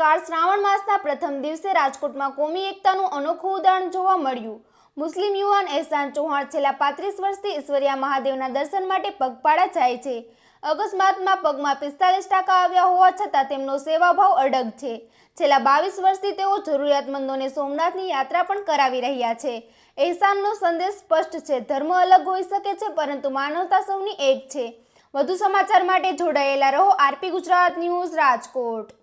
નમસ્કાર। શ્રાવણ માસના પ્રથમ દિવસે રાજકોટમાં કોમી એકતાનું અનોખું ઉદાહરણ જોવા મળ્યું। મુસ્લિમ યુવાન એહસાન ચૌહાણ છેલ્લા 35 વર્ષથી ઈશ્વરિયા મહાદેવના દર્શન માટે પગપાળા જાય છે। અકસ્માતમાં પગમાં 45% આવ્યા હોવા છતાં તેમનો સેવાભાવ અડગ છે। છેલ્લા 22 વર્ષથી તેઓ જરૂરિયાતમંદોને સોમનાથની યાત્રા પણ કરાવી રહ્યા છે। એહસાનનો સંદેશ સ્પષ્ટ છે, ધર્મ અલગ હોઈ શકે છે પરંતુ માનવતા સૌની એક છે। વધુ સમાચાર માટે જોડાયેલા રહો આરપી ગુજરાત ન્યૂઝ રાજકોટ।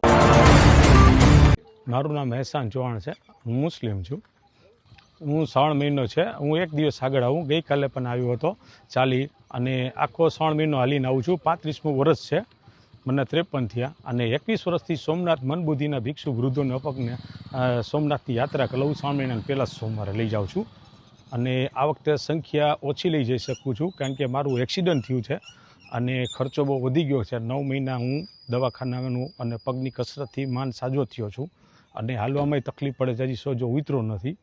મારું નામ એહસાન ચૌહાણ છે। હું મુસ્લિમ છું। હું શ્રાવણ મહિનો છે, હું એક દિવસ આગળ આવું, ગઈકાલે પણ આવ્યો હતો ચાલી, અને આખો શ્રાવણ મહિનો હાલીને આવું છું। 35મું વર્ષ છે, મને 53 થયા, અને 21 વર્ષથી સોમનાથ મનબુદ્ધિના ભિક્ષુ વૃદ્ધોને અપકને સોમનાથની યાત્રા કરાવું। શ્રાવણ મહિનાના પહેલા સોમવારે લઈ જાઉં છું, અને આ વખતે સંખ્યા ઓછી લઈ જઈ શકું છું કારણ કે મારું એક્સિડન્ટ થયું છે અને ખર્ચો બહુ વધી ગયો છે। 9 મહિના હું દવાખાનાનું અને પગની કસરતથી માંડ સાજો થયો છું, અને હાલવામાં તકલીફ પડે છે, હજી સોજો ઉતરો નથી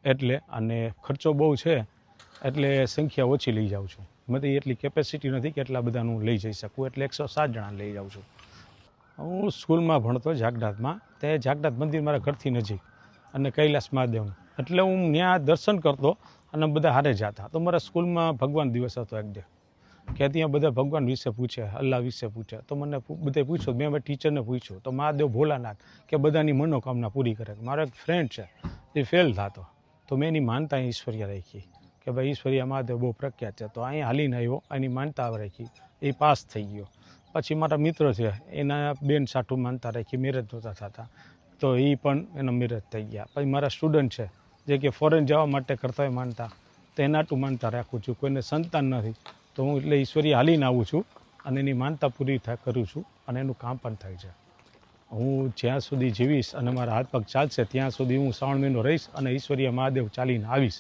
એટલે, અને ખર્ચો બહુ છે એટલે સંખ્યા ઓછી લઈ જાઉં છું। મારી એટલી કેપેસિટી નથી કે એટલા બધાનું લઈ જઈ શકું, એટલે 107 જણા લઈ જાઉં છું। હું સ્કૂલમાં ભણતો જાગનાથમાં, તે જાગનાથ મંદિર મારા ઘરથી નજીક, અને કૈલાસ મહાદેવનું, એટલે હું ત્યાં દર્શન કરતો અને બધા હારે જતા। તો મારા સ્કૂલમાં ભગવાન દિવસ હતો એક દે કે ત્યાં બધા ભગવાન વિશે પૂછે, અલ્લાહ વિશે પૂછે, તો મને બધે પૂછ્યું, મેં ટીચરને પૂછ્યું તો મહાદેવ ભોલાનાથ કે બધાની મનોકામના પૂરી કરે। મારો એક ફ્રેન્ડ છે એ ફેલ થતો, તો મેં એની માનતા ઈશ્વરિયા રાખી કે ભાઈ ઈશ્વરિયા મહાદેવ બહુ પ્રખ્યાત છે, તો અહીંયા હાલીને આવ્યો, એની માનતા રાખી, એ પાસ થઈ ગયો। પછી મારા મિત્ર છે, એના બેન સાઠું માનતા રાખી, મેરેજ નહોતા થતા, તો એ પણ એના મેરેજ થઈ ગયા। પછી મારા સ્ટુડન્ટ છે જે કે ફોરેન જવા માટે કરતા હોય માનતા, તો એના આટલું માનતા રાખું છું। કોઈને સંતાન નથી તો હું એટલે ઈશ્વરીય હાલીને આવું છું અને એની માનતા પૂરી કરું છું, અને એનું કામ પણ થાય છે। હું જ્યાં સુધી જીવીશ અને મારા હાથ પગ ચાલશે ત્યાં સુધી હું શ્રાવણ મહિનો રહીશ અને ઈશ્વરીય મહાદેવ ચાલીને આવીશ।